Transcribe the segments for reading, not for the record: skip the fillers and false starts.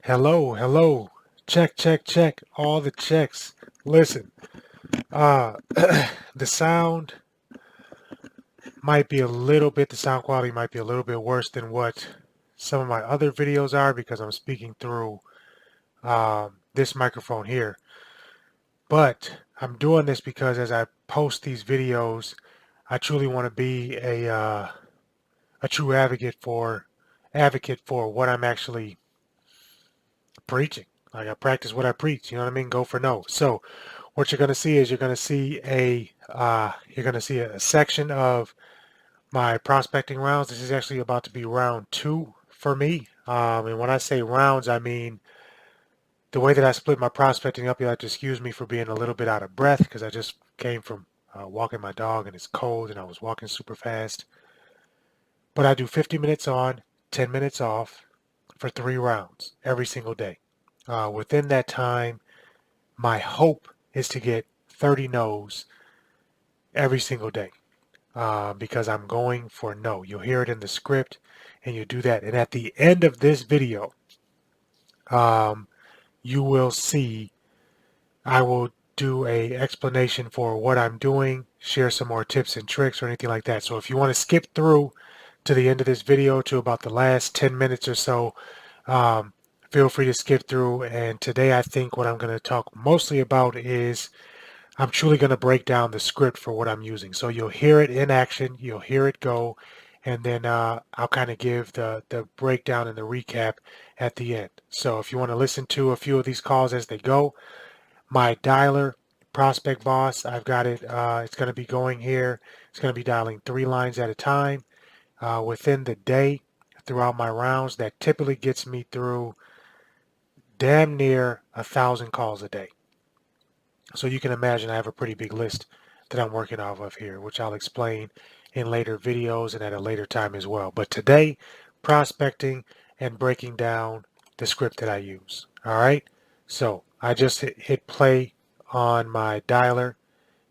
Hello, hello. Check, check, check. All the checks. Listen, uh, the sound the sound quality might be a little bit worse than what some of my other videos are because I'm speaking through this microphone here. But I'm doing this because as I post these videos, I truly want to be a true advocate for what I'm actually preaching. Like I practice what I preach. You know what I mean? Go for no. So what you're going to see is you're going to see a section of my prospecting rounds. This is actually about to be round 2 for me. And when I say rounds, I mean the way that I split my prospecting up. You have to excuse me for being a little bit out of breath because I just came from walking my dog and it's cold and I was walking super fast. But I do 50 minutes on, 10 minutes off for 3 rounds every single day. Within that time, my hope is to get 30 no's every single day because I'm going for no. You'll hear it in the script and you do that. And at the end of this video, um, you will see I will do a explanation for what I'm doing, share some more tips and tricks or anything like that. So if you want to skip through to the end of this video to about the last 10 minutes or so, um, feel free to skip through. And today I think what I'm going to talk mostly about is I'm truly going to break down the script for what I'm using. So you'll hear it in action, you'll hear it go, and then I'll kind of give the breakdown and the recap at the end. So if you want to listen to a few of these calls as they go, my dialer, Prospect Boss, I've got it. It's going to be going here. It's going to be dialing 3 lines at a time within the day throughout my rounds. That typically gets me through damn near 1,000 calls a day. So you can imagine I have a pretty big list that I'm working off of here, which I'll explain in later videos and at a later time as well. But today, prospecting and breaking down the script that I use. All right. So I just hit play on my dialer.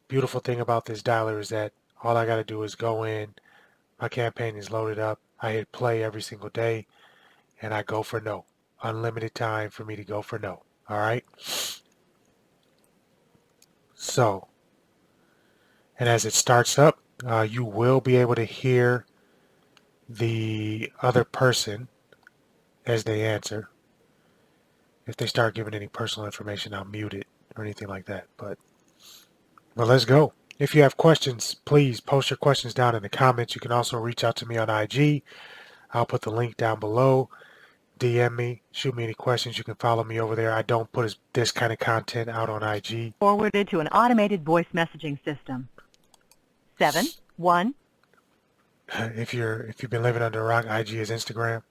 Beautiful thing about this dialer is that all I got to do is go in. My campaign is loaded up. I hit play every single day and I go for no. Unlimited time for me to go for no. All right. So, and as it starts up, you will be able to hear the other person as they answer. If they start giving any personal information, I'll mute it or anything like that. But let's go. If you have questions, please post your questions down in the comments. You can also reach out to me on IG. I'll put the link down below. DM me, shoot me any questions. You can follow me over there. I don't put this kind of content out on IG. Forwarded to an automated voice messaging system. 7-1. If you've been living under a rock, IG is Instagram.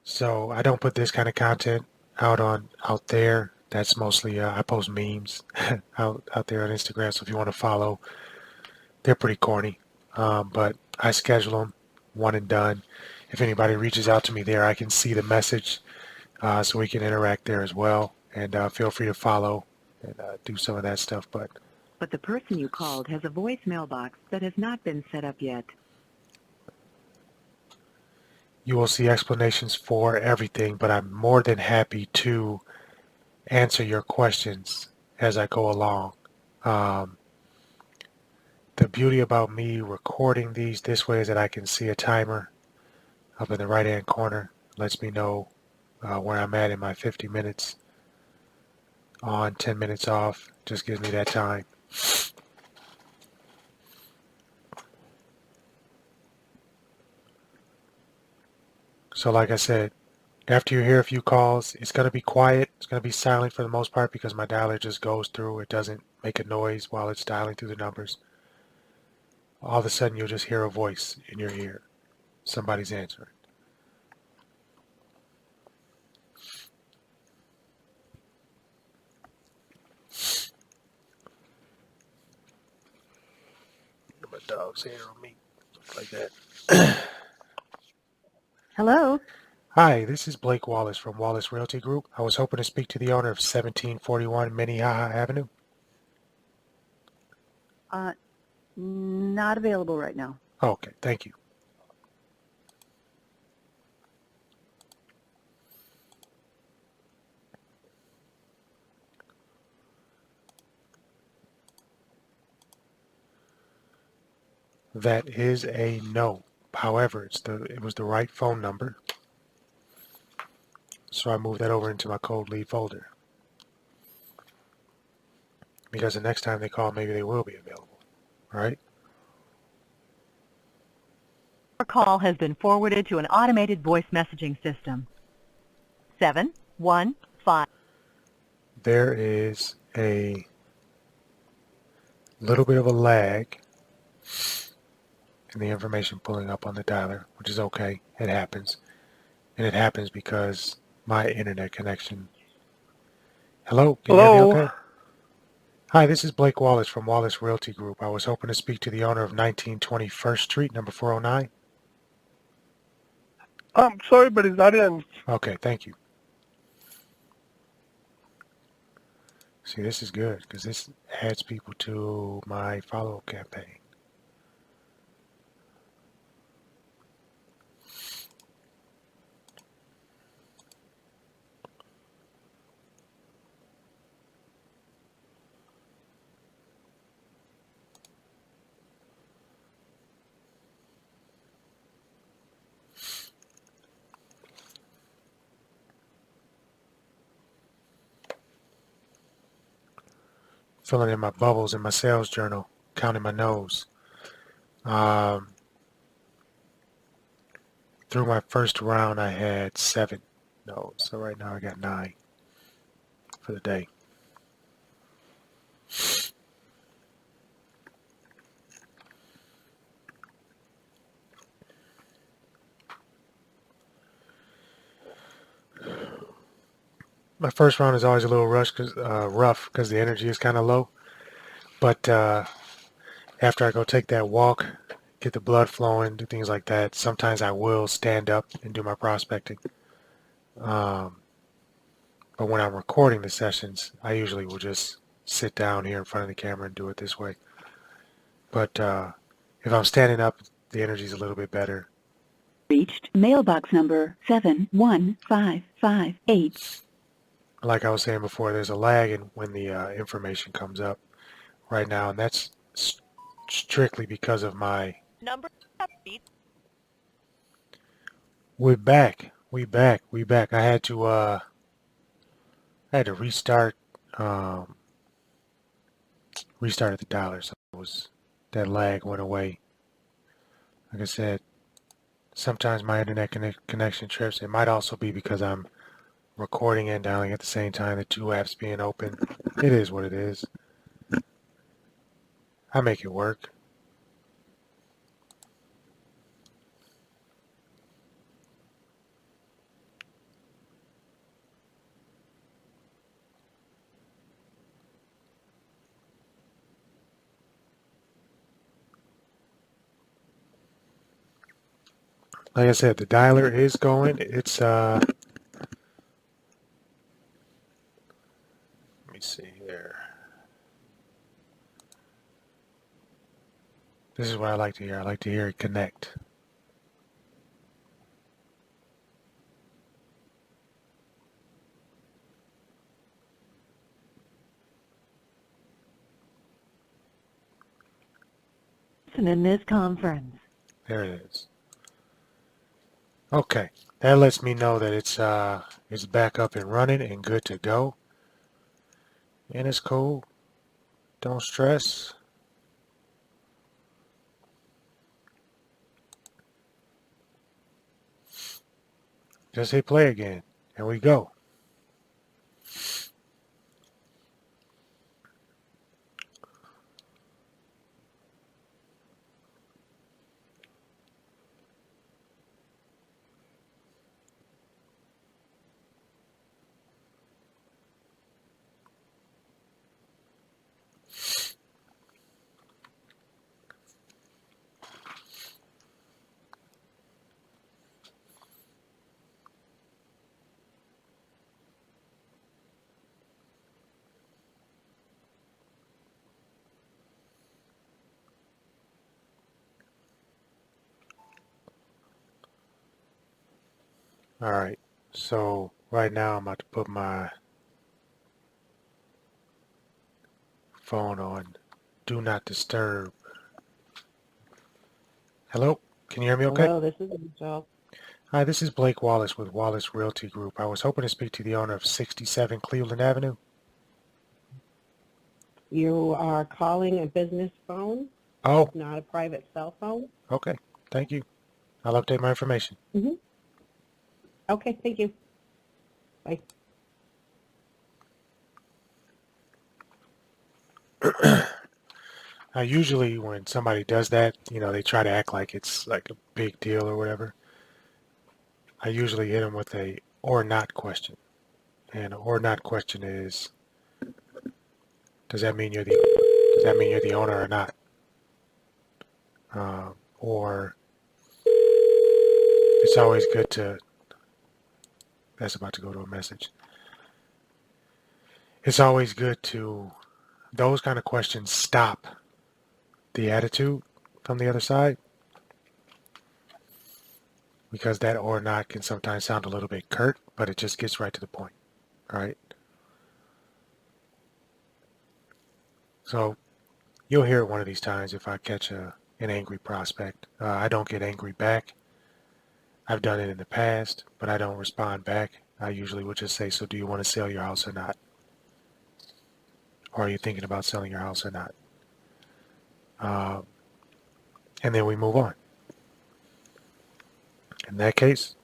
So I don't put this kind of content out there. That's mostly I post memes out there on Instagram. So if you want to follow, they're pretty corny, but I schedule them one and done. If anybody reaches out to me there, I can see the message, so we can interact there as well. And feel free to follow and do some of that stuff. But the person you called has a voicemail box that has not been set up yet. you will see explanations for everything, but I'm more than happy to answer your questions as I go along. The beauty about me recording these this way is that I can see a timer up in the right hand corner. Lets me know where I'm at in my 50 minutes on, 10 minutes off. Just gives me that time. So like I said, after you hear a few calls, it's going to be quiet. It's going to be silent for the most part because my dialer just goes through. It doesn't make a noise while it's dialing through the numbers. All of a sudden, you'll just hear a voice in your ear. Somebody's answering. My dog's hair on me. Like that. Hello? Hi, this is Blake Wallace from Wallace Realty Group. I was hoping to speak to the owner of 1741 Minnehaha Avenue. Not available right now. Okay, thank you. That is a no. However, it was the right phone number, so I moved that over into my cold lead folder. Because the next time they call, maybe they will be available, right? Your call has been forwarded to an automated voice messaging system. 715. There is a little bit of a lag in the information pulling up on the dialer, which is okay. It happens. And it happens because my internet connection. Hello, can you hear me Hello. okay? Hi, this is Blake Wallace from Wallace Realty Group. I was hoping to speak to the owner of 1920 First Street, number 409. I'm sorry, but he's not in. Okay, thank you. See, this is good because this adds people to my follow-up campaign. Filling in my bubbles in my sales journal, counting my no's. Through my first round, I had 7 no's. So right now I got 9 for the day. My first round is always a little rough because the energy is kind of low. But after I go take that walk, get the blood flowing, do things like that, sometimes I will stand up and do my prospecting. But when I'm recording the sessions, I usually will just sit down here in front of the camera and do it this way. But if I'm standing up, the energy's a little bit better. Reached mailbox number 71558. Like I was saying before, there's a lag in when the information comes up right now, and that's strictly because of my... Number. We're back. We back. I had to restart restarted the dialer, so that lag went away. Like I said, sometimes my internet connection trips. It might also be because I'm recording and dialing at the same time, the two apps being open. It is what it is. I make it work. Like I said, the dialer is going. It's let me see here. This is what I like to hear. I like to hear it connect. In this conference. There it is. Okay, that lets me know that it's back up and running and good to go. And it's cool. Don't stress. Just hit play again. And we go. All right. So right now I'm about to put my phone on Do Not Disturb. Hello? Can you hear me okay? Hello, this is Angel. Hi, this is Blake Wallace with Wallace Realty Group. I was hoping to speak to the owner of 67 Cleveland Avenue. You are calling a business phone, Oh, not a private cell phone. okay. Thank you. I'll update my information. Mm-hmm. Okay, thank you. Bye. Usually when somebody does that, they try to act like it's like a big deal or whatever. I usually hit them with a or not question. And a or not question is, does that mean you're the owner or not? Or it's always good to, that's about to go to a message. It's always good to, those kind of questions stop the attitude from the other side, because that or not can sometimes sound a little bit curt, but it just gets right to the point. All right. So you'll hear it one of these times if I catch an angry prospect. I don't get angry back. I've done it in the past, but I don't respond back. I usually would just say, so do you want to sell your house or not? Or are you thinking about selling your house or not? Um, and then we move on. In that case,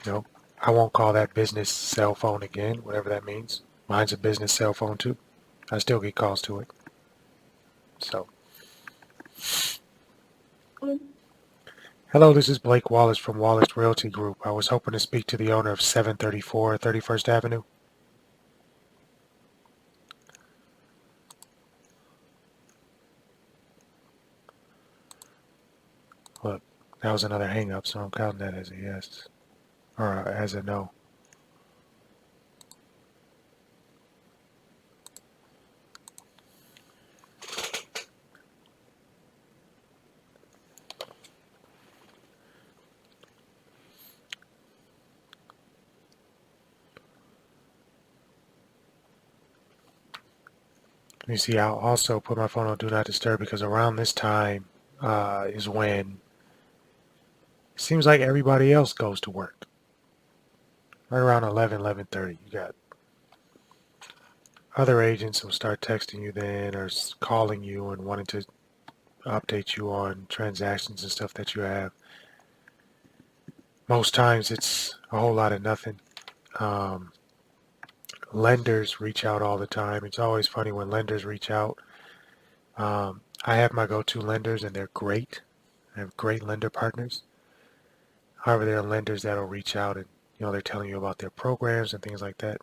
I won't call that business cell phone again, whatever that means. Mine's a business cell phone too. I still get calls to it. So, hello, this is Blake Wallace from Wallace Realty Group. I was hoping to speak to the owner of 734 31st Avenue. Look, that was another hang up, so I'm counting that as a yes. Or as a no. You see, I'll also put my phone on Do Not Disturb because around this time is when it seems like everybody else goes to work. Right around 11, 11:30, you got other agents who start texting you then or calling you and wanting to update you on transactions and stuff that you have. Most times it's a whole lot of nothing. Um, Lenders reach out all the time. It's always funny when lenders reach out. I have my go-to lenders and they're great. I have great lender partners. However, there are lenders that'll reach out and they're telling you about their programs and things like that.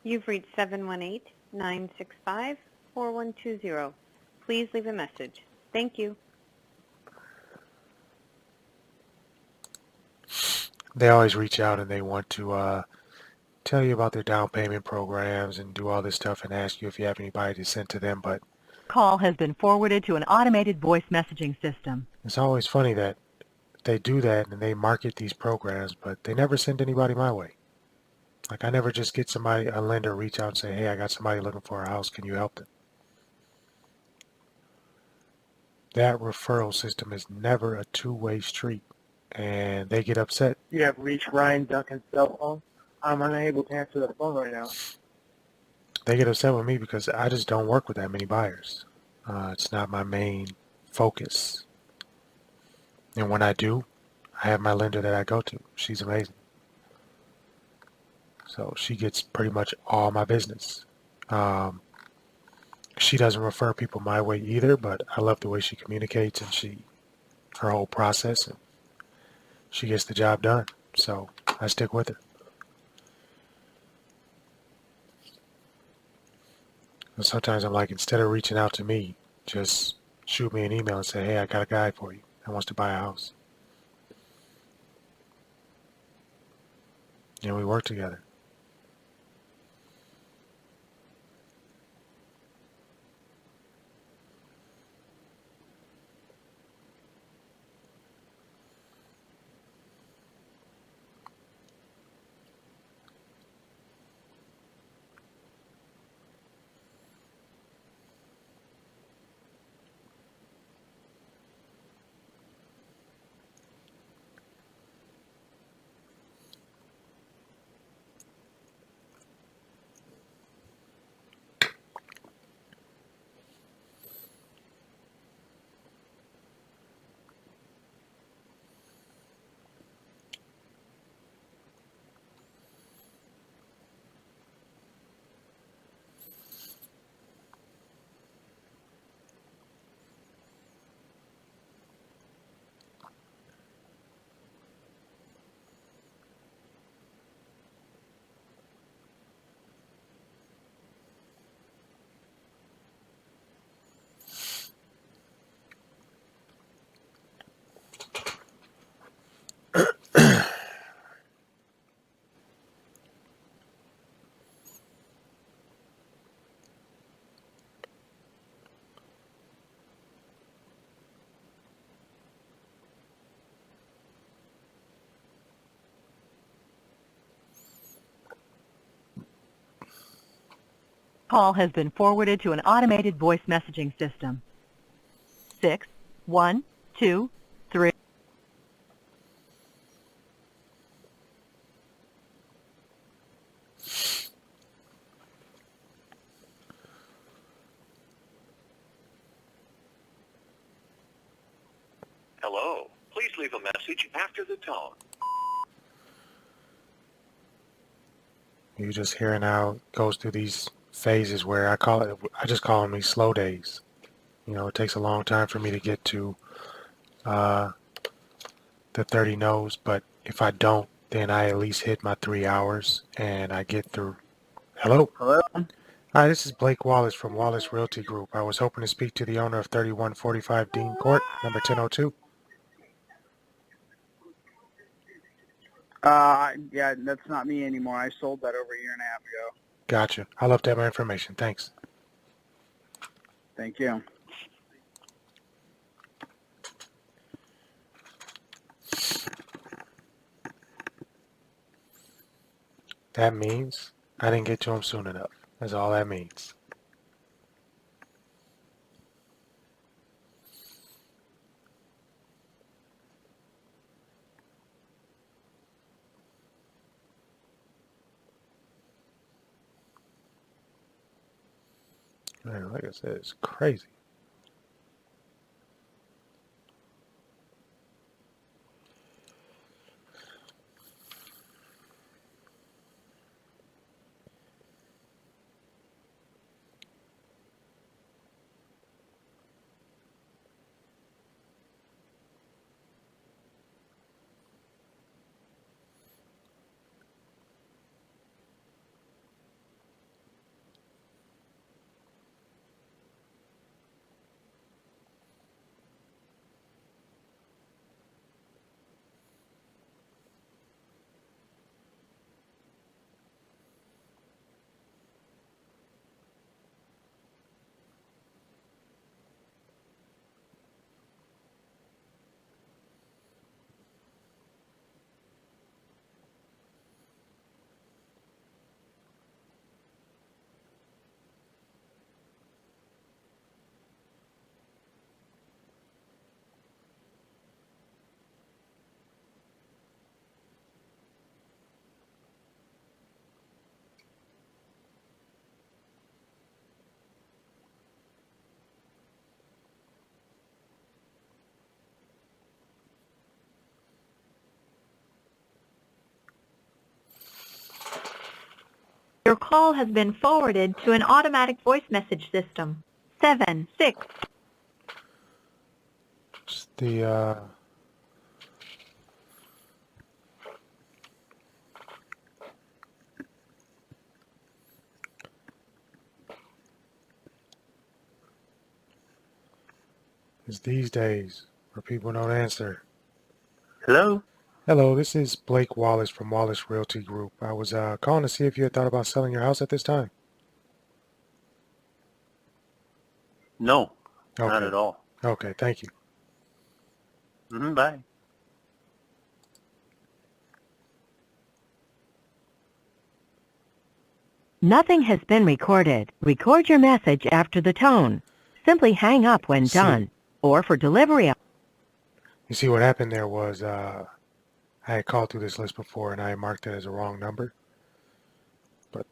You've reached 718-965-4120. Please leave a message. Thank you. They always reach out and they want to tell you about their down payment programs and do all this stuff and ask you if you have anybody to send to them. But Call has been forwarded to an automated voice messaging system. it's always funny that they do that and they market these programs, but they never send anybody my way. Like I never just get somebody, a lender, reach out and say, hey, I got somebody looking for a house. Can you help them? That referral system is never a two-way street, and they get upset. You have reached Ryan Duncan's cell phone. I'm unable to answer the phone right now. They get upset with me because I just don't work with that many buyers. It's not my main focus. And when I do, I have my lender that I go to. She's amazing. So she gets pretty much all my business. She doesn't refer people my way either, but I love the way she communicates and her whole process, and she gets the job done. So I stick with her. And sometimes I'm like, instead of reaching out to me, just shoot me an email and say, hey, I got a guy for you that wants to buy a house. And we work together. Call has been forwarded to an automated voice messaging system. 6, 1, 2, 3. Hello. Please leave a message after the tone. You just hearing how it goes through these phases where I just call them these slow days. You know, it takes a long time for me to get to the 30 no's, but if I don't, then I at least hit my 3 hours and I get through. Hello? Hello? Hi, this is Blake Wallace from Wallace Realty Group. I was hoping to speak to the owner of 3145 Dean Court, number 1002. Yeah, that's not me anymore. I sold that over a year and a half ago. Gotcha. I'll love to have my information. Thanks. Thank you. That means I didn't get to him soon enough. That's all that means. Man, like I said, it's crazy. Your call has been forwarded to an automatic voice message system. 7, 6. It's the, it's these days where people don't answer. Hello? Hello, this is Blake Wallace from Wallace Realty Group. I was calling to see if you had thought about selling your house at this time. No, not Okay. at all. Okay, thank you. Bye. Nothing has been recorded. Record your message after the tone. Simply hang up when done. Or for delivery. You see what happened there was I had called through this list before and I marked it as a wrong number. But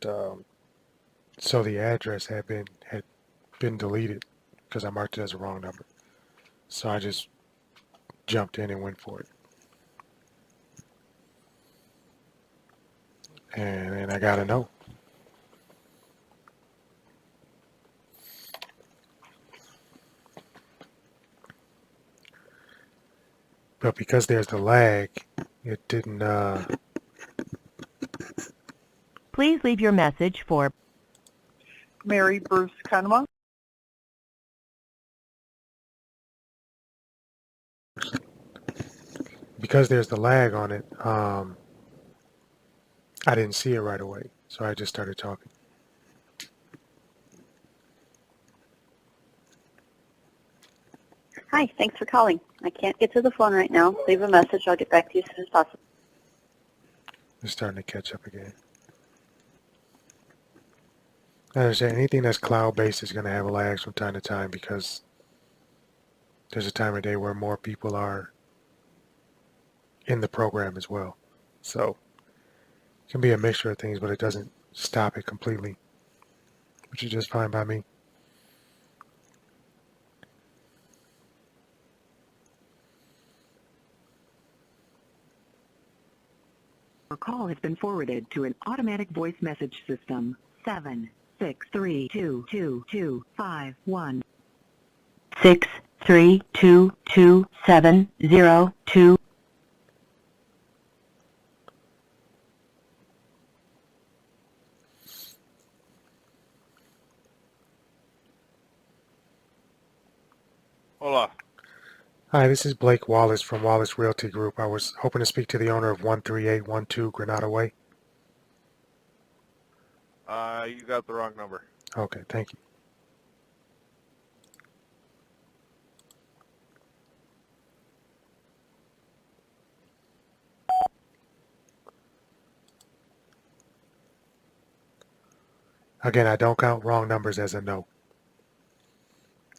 so the address had been deleted because I marked it as a wrong number. So I just jumped in and went for it. And I got a no. But because there's the lag, it didn't Please leave your message for Mary Bruce Kahneman? because there's the lag on it, I didn't see it right away. So I just started talking. Hi, thanks for calling. I can't get to the phone right now. Leave a message. I'll get back to you as soon as possible. It's starting to catch up again. I understand anything that's cloud-based is going to have lags from time to time because there's a time of day where more people are in the program as well. So it can be a mixture of things, but it doesn't stop it completely, which is just fine by me. Your call has been forwarded to an automatic voice message system. 763222251. 6322702. Hola. Hi, this is Blake Wallace from Wallace Realty Group. I was hoping to speak to the owner of 13812 Granada Way. You got the wrong number. Okay, thank you. Again, I don't count wrong numbers as a no.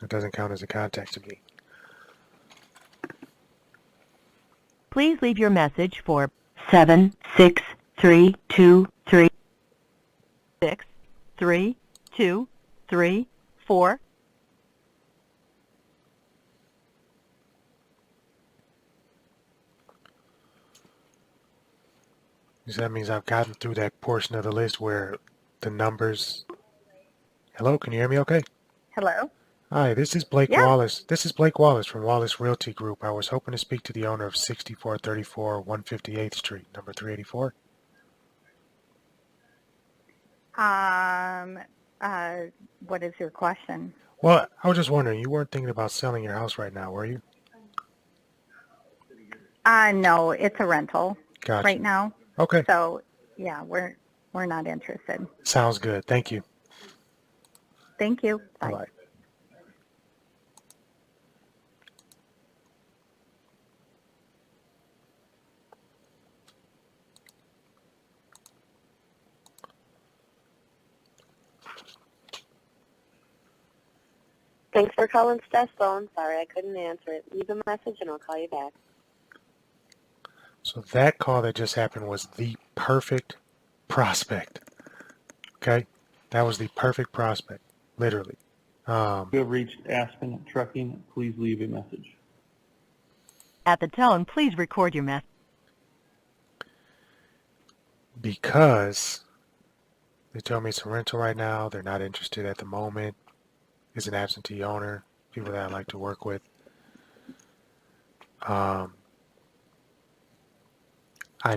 It doesn't count as a contact to me. Please leave your message for 76323 63234. So that means I've gotten through that portion of the list where the numbers... Hello, can you hear me okay? Hello? Hi, this is Blake Yeah. Wallace. This is Blake Wallace from Wallace Realty Group. I was hoping to speak to the owner of 6434 158th Street, number 384. What is your question? Well, I was just wondering, you weren't thinking about selling your house right now, were you? No, it's a rental Gotcha. right now. Okay, So, yeah, we're not interested. sounds good. Thank you. Thank you. Bye. Bye-bye. Thanks for calling Steph's phone. Sorry I couldn't answer it. Leave a message and I'll call you back. So that call that just happened was the perfect prospect. Okay? That was the perfect prospect, literally. You have reached Aspen Trucking. Please leave a message. At the tone, please record your message. Because they told me it's a rental right now. They're not interested at the moment. Is an absentee owner, people that I like to work with. I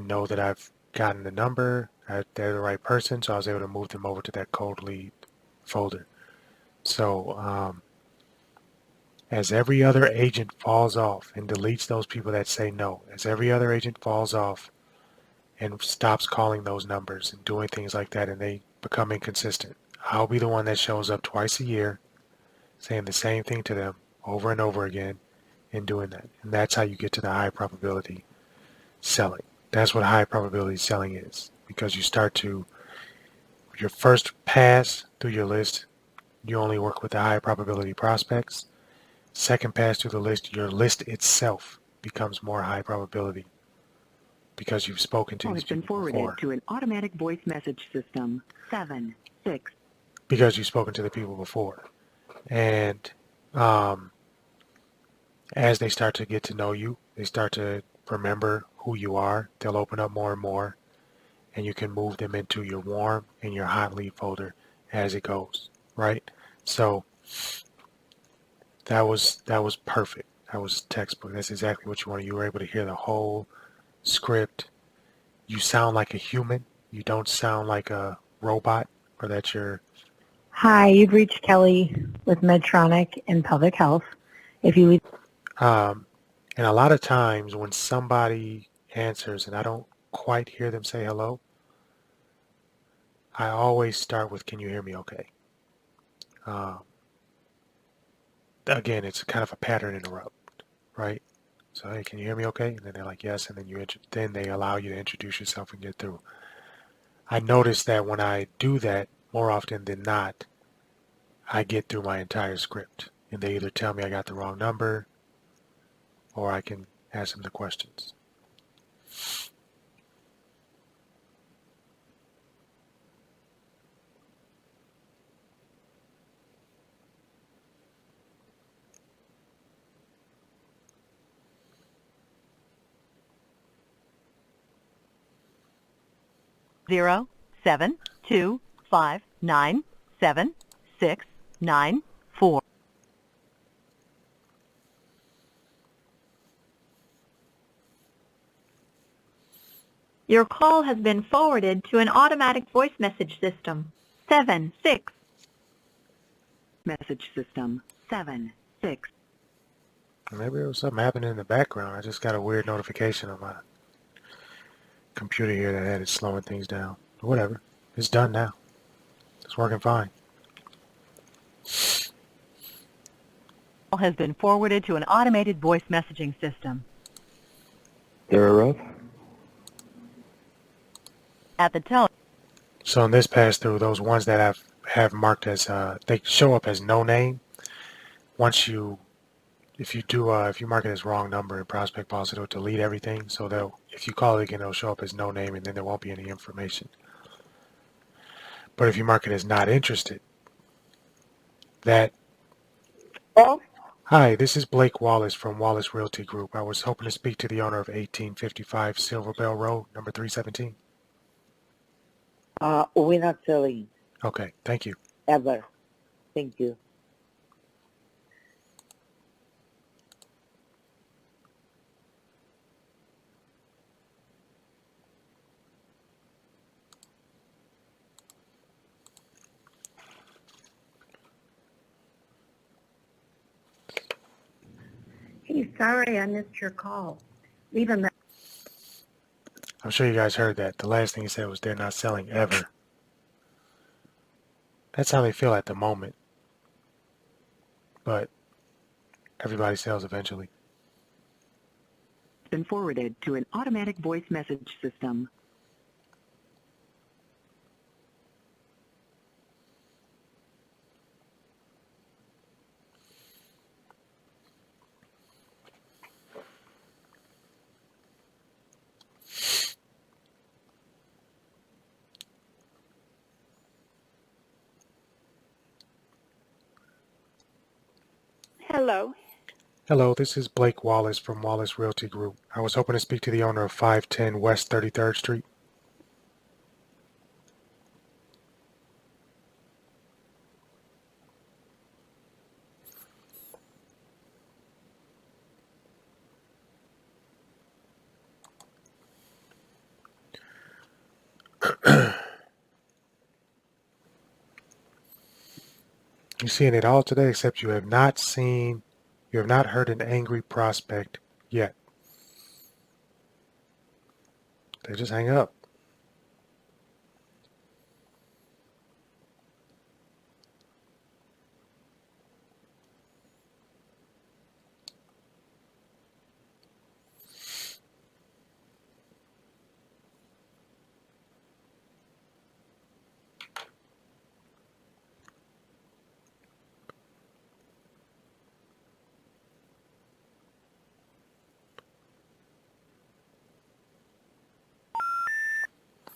know that I've gotten the number. They're the right person, so I was able to move them over to that cold lead folder. So as every other agent falls off and deletes those people that say no, as every other agent falls off and stops calling those numbers and doing things like that, and they become inconsistent, I'll be the one that shows up twice a year saying the same thing to them over and over again and doing that. And that's how you get to the high probability selling. That's what high probability selling is, because you start to, your first pass through your list, you only work with the high probability prospects. Second pass through the list, your list itself becomes more high probability because you've spoken to Call these has been people forwarded before. to an automatic voice message system. 76. Because you've spoken to the people before. And as they start to get to know you, they start to remember who you are. They'll open up more and more, and you can move them into your warm and your hot lead folder as it goes, right? So that was perfect. That was textbook. That's exactly what you wanted. You were able to hear the whole script. You sound like a human. You don't sound like a robot, or that you're... Hi, you've reached Kelly with Medtronic and Pelvic Health. If you would... And a lot of times when somebody answers and I don't quite hear them say hello, I always start with, can you hear me okay? Again, it's kind of a pattern interrupt, right? So, hey, can you hear me okay? And then they're like, yes, and then then they allow you to introduce yourself and get through. I notice that when I do that, more often than not, I get through my entire script. And they either tell me I got the wrong number, or I can ask them the questions. Zero 7 2 5 9 7 6 9 4. Your call has been forwarded to an automatic voice message system. 7 6. Message system 7 6. Maybe there was something happening in the background. I just got a weird notification on my computer here that had it slowing things down. But whatever. It's done now. It's working fine. Call has been forwarded to an automated voice messaging system. They're up. At the tone, So in this pass-through, those ones that have marked as, they show up as no name. Once you, if you mark it as wrong number in prospect policy, it'll delete everything. So if you call it again, it'll show up as no name, and then there won't be any information. But if you mark it as not interested, that... Oh, Hi, this is Blake Wallace from Wallace Realty Group. I was hoping to speak to the owner of 1855 Silver Bell Road, number 317. we're not selling Okay, thank you. ever. Thank you. Hey, sorry I missed your call. Leave a message. I'm sure you guys heard that. The last thing he said was they're not selling ever. That's how they feel at the moment. But everybody sells eventually. Been forwarded to an automatic voice message system. Hello. Hello, this is Blake Wallace from Wallace Realty Group. I was hoping to speak to the owner of 510 West 33rd Street. You're seeing it all today, except you have not heard an angry prospect yet. They just hang up.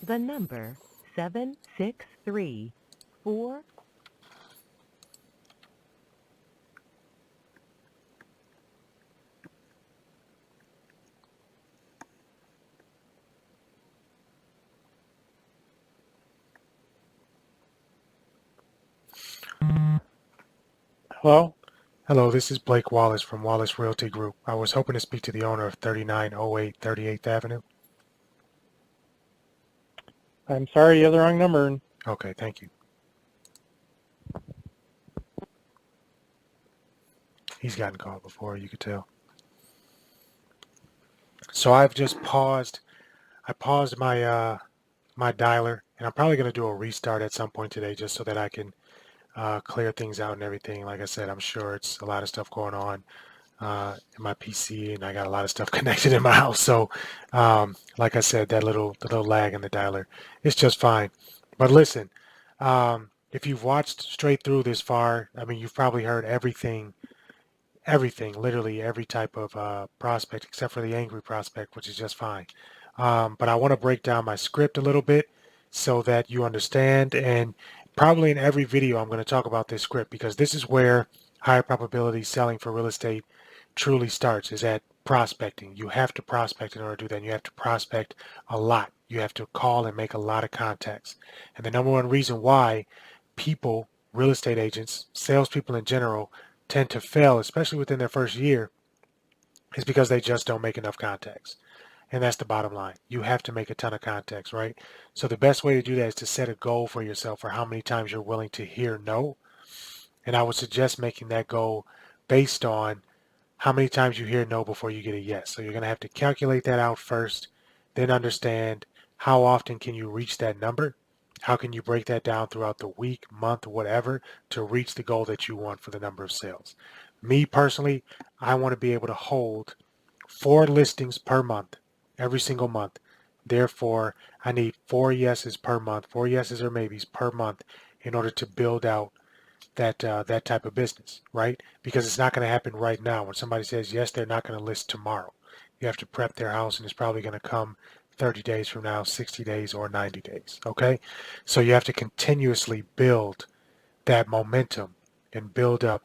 the number 7634. Hello? Hello, this is Blake Wallace from Wallace Realty Group. I was hoping to speak to the owner of 3908 38th Avenue. I'm sorry, you have the wrong number. Okay, thank you. He's gotten called before, you could tell. So I've just paused. I paused my my dialer, and I'm probably going to do a restart at some point today just so that I can clear things out and everything. Like I said, I'm sure it's a lot of stuff going on in my PC, and I got a lot of stuff connected in my house. So, like I said, the little lag in the dialer, it's just fine. But listen, If you've watched straight through this far, I mean, you've probably heard everything, literally every type of prospect except for the angry prospect, which is just fine. But I want to break down my script a little bit so that you understand. And probably in every video, I'm going to talk about this script because this is where higher probability selling for real estate truly starts, is at prospecting. You have to prospect in order to do that. And you have to prospect a lot. You have to call and make a lot of contacts. And the number one reason why people, real estate agents, salespeople in general, tend to fail, especially within their first year, is because they just don't make enough contacts. And that's the bottom line. You have to make a ton of contacts, right? So the best way to do that is to set a goal for yourself for how many times you're willing to hear no. And I would suggest making that goal based on how many times you hear no before you get a yes. So you're going to have to calculate that out first, then understand how often can you reach that number. How can you break that down throughout the week, month, whatever, to reach the goal that you want for the number of sales? Me personally, I want to be able to hold 4 listings per month, every single month. Therefore, I need 4 yeses per month, 4 yeses or maybes per month in order to build out that type of business, right? Because it's not going to happen right now. When somebody says yes, they're not going to list tomorrow. You have to prep their house, and it's probably going to come 30 days from now, 60 days, or 90 days, okay? So you have to continuously build that momentum and build up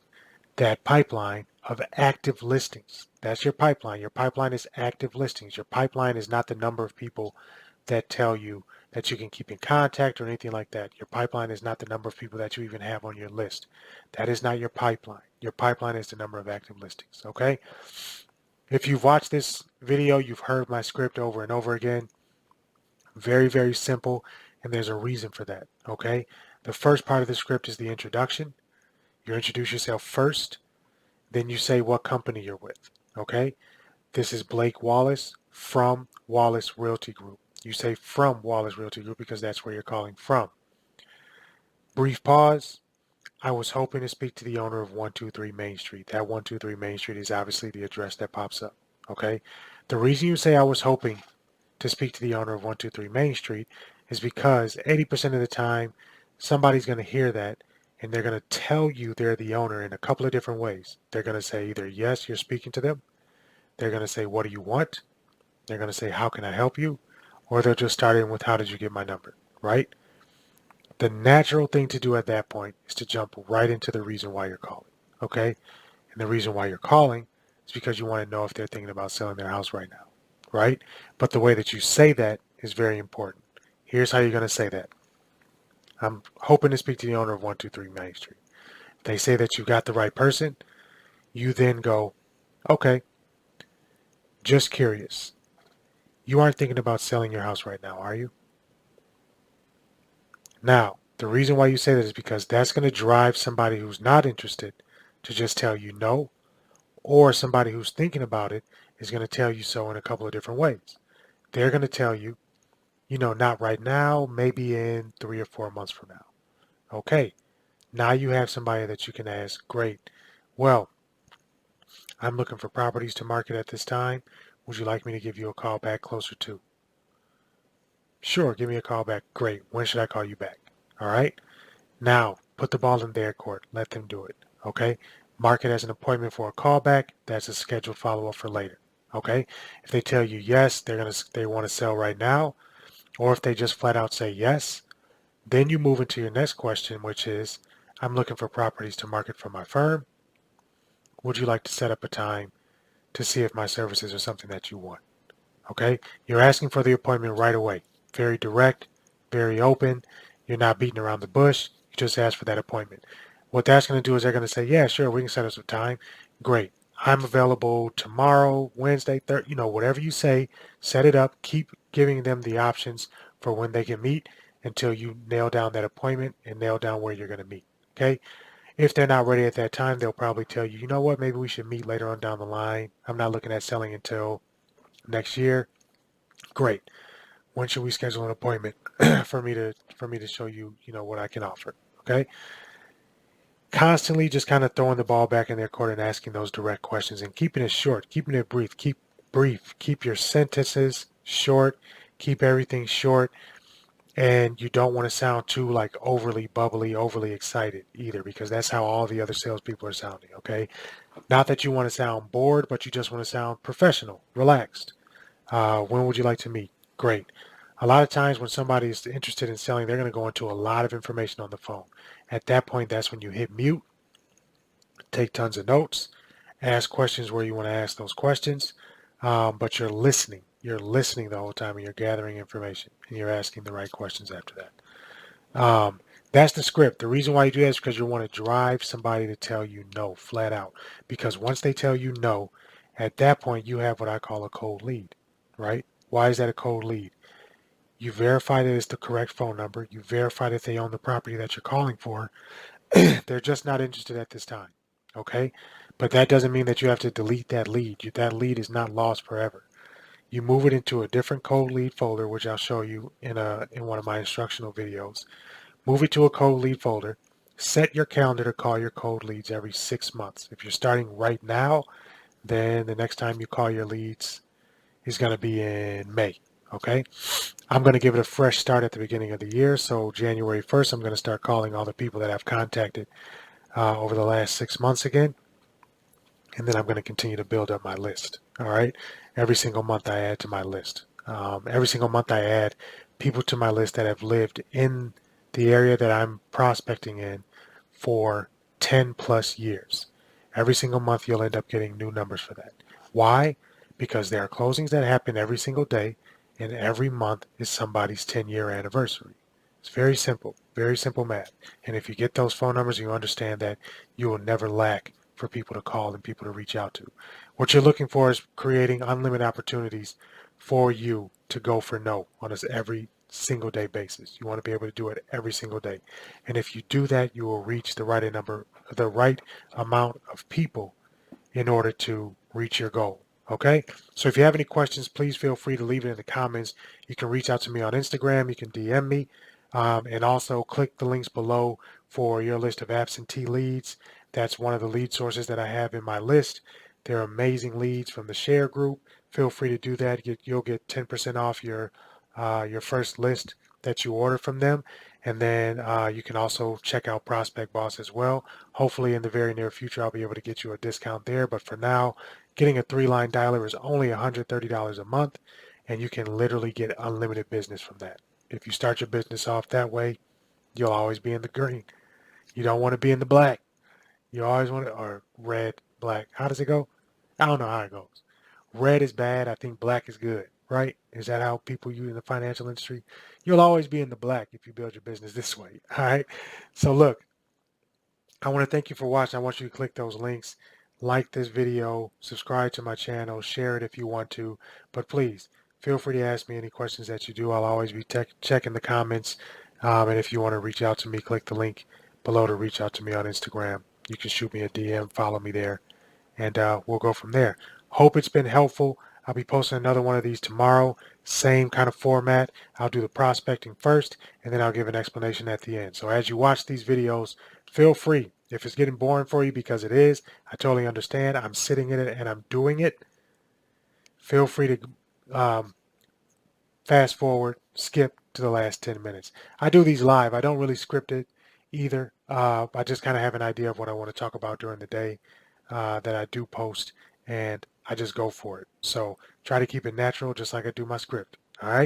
that pipeline of active listings. That's your pipeline. Your pipeline is active listings. Your pipeline is not the number of people that tell you that you can keep in contact or anything like that. Your pipeline is not the number of people that you even have on your list. That is not your pipeline. Your pipeline is the number of active listings, okay? If you've watched this video, you've heard my script over and over again. Very, very simple, and there's a reason for that, okay? The first part of the script is the introduction. You introduce yourself first, then you say what company you're with, okay? This is Blake Wallace from Wallace Realty Group. You say from Wallace Realty Group because that's where you're calling from. Brief pause. I was hoping to speak to the owner of 123 Main Street. That 123 Main Street is obviously the address that pops up, okay? The reason you say I was hoping to speak to the owner of 123 Main Street is because 80% of the time somebody's going to hear that and they're going to tell you they're the owner in a couple of different ways. They're going to say either yes, you're speaking to them. They're going to say, what do you want? They're going to say, how can I help you? Or they'll just start in with, how did you get my number, right? The natural thing to do at that point is to jump right into the reason why you're calling, okay? And the reason why you're calling is because you want to know if they're thinking about selling their house right now, right? But the way that you say that is very important. Here's how you're going to say that. I'm hoping to speak to the owner of 123 Main Street. If they say that you got the right person, you then go, okay, just curious. You aren't thinking about selling your house right now, are you? Now, the reason why you say that is because that's going to drive somebody who's not interested to just tell you no, or somebody who's thinking about it is going to tell you so in a couple of different ways. They're going to tell you, not right now, maybe in 3 or 4 months from now. Okay, now you have somebody that you can ask, great. Well, I'm looking for properties to market at this time. Would you like me to give you a call back closer to? Sure, give me a call back. Great. When should I call you back? All right. Now, put the ball in their court. Let them do it. Okay. Mark it as an appointment for a callback. That's a scheduled follow-up for later. Okay. If they tell you yes, they want to sell right now, or if they just flat out say yes, then you move into your next question, which is, I'm looking for properties to market for my firm. Would you like to set up a time to see if my services are something that you want? Okay. You're asking for the appointment right away. Very direct, very open. You're not beating around the bush. You just ask for that appointment. What that's going to do is they're going to say, yeah, sure, we can set up some time. Great. I'm available tomorrow, Wednesday, Thursday, whatever you say, set it up. Keep giving them the options for when they can meet until you nail down that appointment and nail down where you're going to meet. Okay. If they're not ready at that time, they'll probably tell you, you know what, maybe we should meet later on down the line. I'm not looking at selling until next year. Great. When should we schedule an appointment for me to show you, what I can offer? Okay. Constantly just kind of throwing the ball back in their court and asking those direct questions and keeping it short, keeping it brief. Keep your sentences short, keep everything short. And you don't want to sound too like overly bubbly, overly excited either, because that's how all the other salespeople are sounding, okay? Not that you want to sound bored, but you just want to sound professional, relaxed. When would you like to meet? Great. A lot of times when somebody is interested in selling, they're going to go into a lot of information on the phone. At that point, that's when you hit mute, take tons of notes, ask questions where you want to ask those questions, but you're listening. You're listening the whole time, and you're gathering information, and you're asking the right questions after that. That's the script. The reason why you do that is because you want to drive somebody to tell you no, flat out. Because once they tell you no, at that point, you have what I call a cold lead, right? Why is that a cold lead? You verify that it's the correct phone number. You verify that they own the property that you're calling for. They're just not interested at this time, okay? But that doesn't mean that you have to delete that lead. That lead is not lost forever. You move it into a different cold lead folder, which I'll show you in one of my instructional videos. Move it to a cold lead folder. Set your calendar to call your cold leads every 6 months. If you're starting right now, then the next time you call your leads is going to be in May, okay? I'm going to give it a fresh start at the beginning of the year. So January 1st, I'm going to start calling all the people that I've contacted over the last 6 months again. And then I'm going to continue to build up my list. All right. Every single month I add to my list. Every single month I add people to my list that have lived in the area that I'm prospecting in for 10 plus years. Every single month you'll end up getting new numbers for that. Why? Because there are closings that happen every single day, and every month is somebody's 10-year anniversary. It's very simple math. And if you get those phone numbers, you understand that you will never lack for people to call and people to reach out to. What you're looking for is creating unlimited opportunities for you to go for no on this every single day basis. You want to be able to do it every single day. And if you do that, you will reach the right amount of people in order to reach your goal. Okay? So if you have any questions, please feel free to leave it in the comments. You can reach out to me on Instagram. You can DM me. And also click the links below for your list of absentee leads. That's one of the lead sources that I have in my list. They're amazing leads from the share group. Feel free to do that. You'll get 10% off your first list that you order from them. And then you can also check out Prospect Boss as well. Hopefully in the very near future, I'll be able to get you a discount there. But for now, getting a 3-line dialer is only $130 a month, and you can literally get unlimited business from that. If you start your business off that way, you'll always be in the green. You don't want to be in the black. You always want to, or red, black. How does it go? I don't know how it goes. Red is bad. I think black is good, right? Is that how people use in the financial industry? You'll always be in the black if you build your business this way, all right? So look, I want to thank you for watching. I want you to click those links, like this video, subscribe to my channel, share it if you want to, but please feel free to ask me any questions that you do. I'll always be checking the comments, and if you want to reach out to me, click the link below to reach out to me on Instagram. You can shoot me a DM, follow me there, and we'll go from there. Hope it's been helpful. I'll be posting another one of these tomorrow. Same kind of format. I'll do the prospecting first, and then I'll give an explanation at the end. So as you watch these videos, feel free. If it's getting boring for you, because it is, I totally understand. I'm sitting in it and I'm doing it. Feel free to fast forward, skip to the last 10 minutes. I do these live. I don't really script it either. I just kind of have an idea of what I want to talk about during the day that I do post, and I just go for it. So try to keep it natural, just like I do my script. All right.